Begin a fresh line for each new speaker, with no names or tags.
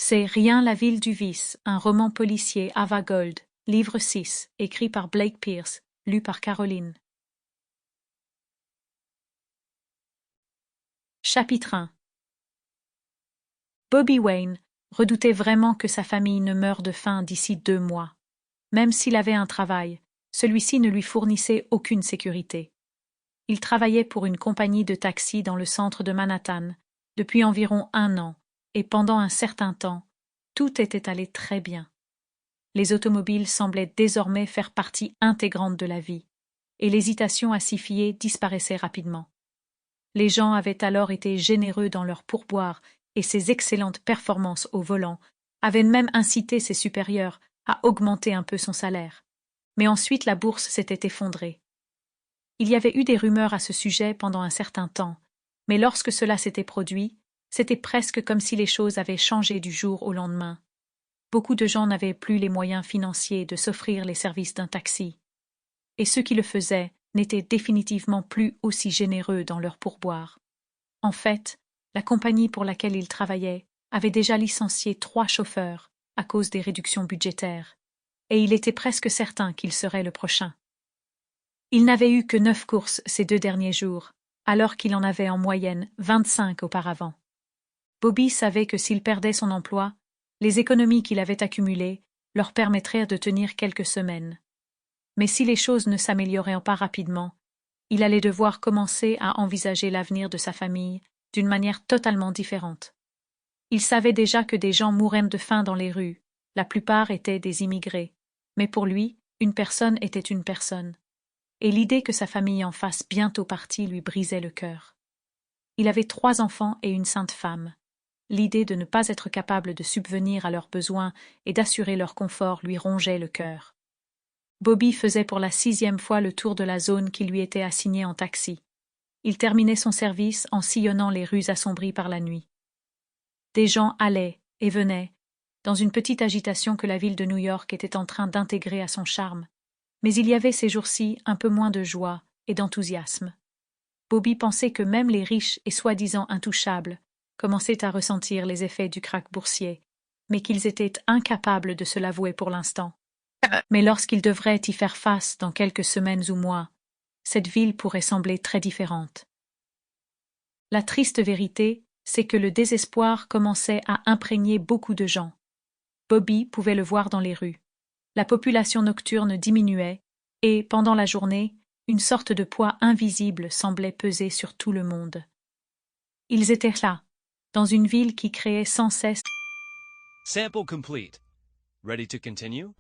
C'est Rien la ville du vice, un roman policier Ava Gold, livre 6, écrit par Blake Pierce, lu par Caroline. Chapitre 1. Bobby Wayne redoutait vraiment que sa famille ne meure de faim d'ici 2 mois. Même s'il avait un travail, celui-ci ne lui fournissait aucune sécurité. Il travaillait pour une compagnie de taxi dans le centre de Manhattan depuis environ 1 an, et pendant un certain temps, tout était allé très bien. Les automobiles semblaient désormais faire partie intégrante de la vie, et l'hésitation à s'y fier disparaissait rapidement. Les gens avaient alors été généreux dans leurs pourboires, et ses excellentes performances au volant avaient même incité ses supérieurs à augmenter un peu son salaire. Mais ensuite la bourse s'était effondrée. Il y avait eu des rumeurs à ce sujet pendant un certain temps, mais lorsque cela s'était produit, c'était presque comme si les choses avaient changé du jour au lendemain. Beaucoup de gens n'avaient plus les moyens financiers de s'offrir les services d'un taxi, et ceux qui le faisaient n'étaient définitivement plus aussi généreux dans leurs pourboires. En fait, la compagnie pour laquelle il travaillait avait déjà licencié 3 chauffeurs à cause des réductions budgétaires, et il était presque certain qu'il serait le prochain. Il n'avait eu que 9 courses ces 2 derniers jours, alors qu'il en avait en moyenne 25 auparavant. Bobby savait que s'il perdait son emploi, les économies qu'il avait accumulées leur permettraient de tenir quelques semaines. Mais si les choses ne s'amélioraient pas rapidement, il allait devoir commencer à envisager l'avenir de sa famille d'une manière totalement différente. Il savait déjà que des gens mouraient de faim dans les rues, la plupart étaient des immigrés, mais pour lui, une personne était une personne, et l'idée que sa famille en fasse bientôt partie lui brisait le cœur. Il avait 3 enfants et une sainte femme. L'idée de ne pas être capable de subvenir à leurs besoins et d'assurer leur confort lui rongeait le cœur. Bobby faisait pour la 6e fois le tour de la zone qui lui était assignée en taxi. Il terminait son service en sillonnant les rues assombries par la nuit. Des gens allaient et venaient, dans une petite agitation que la ville de New York était en train d'intégrer à son charme, mais il y avait ces jours-ci un peu moins de joie et d'enthousiasme. Bobby pensait que même les riches et soi-disant intouchables commençaient à ressentir les effets du krach boursier, mais qu'ils étaient incapables de se l'avouer pour l'instant. Mais lorsqu'ils devraient y faire face dans quelques semaines ou mois, cette ville pourrait sembler très différente. La triste vérité, c'est que le désespoir commençait à imprégner beaucoup de gens. Bobby pouvait le voir dans les rues. La population nocturne diminuait, et, pendant la journée, une sorte de poids invisible semblait peser sur tout le monde. Ils étaient là, dans une ville qui créait sans cesse.
Sample complete. Ready to continue?